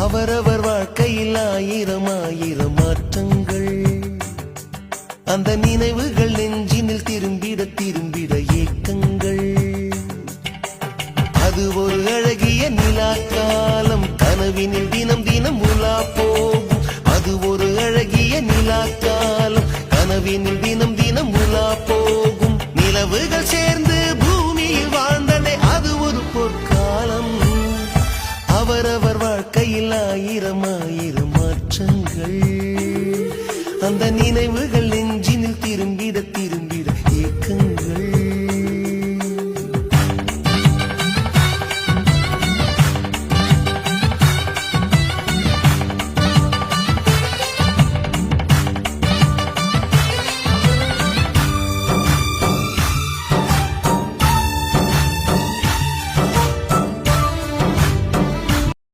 அவரவர் வாழ்க்கையில் ஆயிரம் ஆயிரம் மாற்றங்கள், அந்த நினைவுகள் நெஞ்சினில் திரும்பிட திரும்பிட ஏக்கங்கள். அது ஒரு அழகிய நிலாக்காலம், கனவினில் தினம் தினம் உலா போகும். அது ஒரு அழகிய நிலாக்காலம், கனவினில் தினம் தினம் உலா போகும். நிலவுகள் சேர்ந்து பூமியில் வாழ்ந்ததே அது ஒரு பொற்காலம். அவரவர் வாழ்க்கையில் ஆயிரம் ஆயிரம் மாற்றங்கள், அந்த நினைவுகள்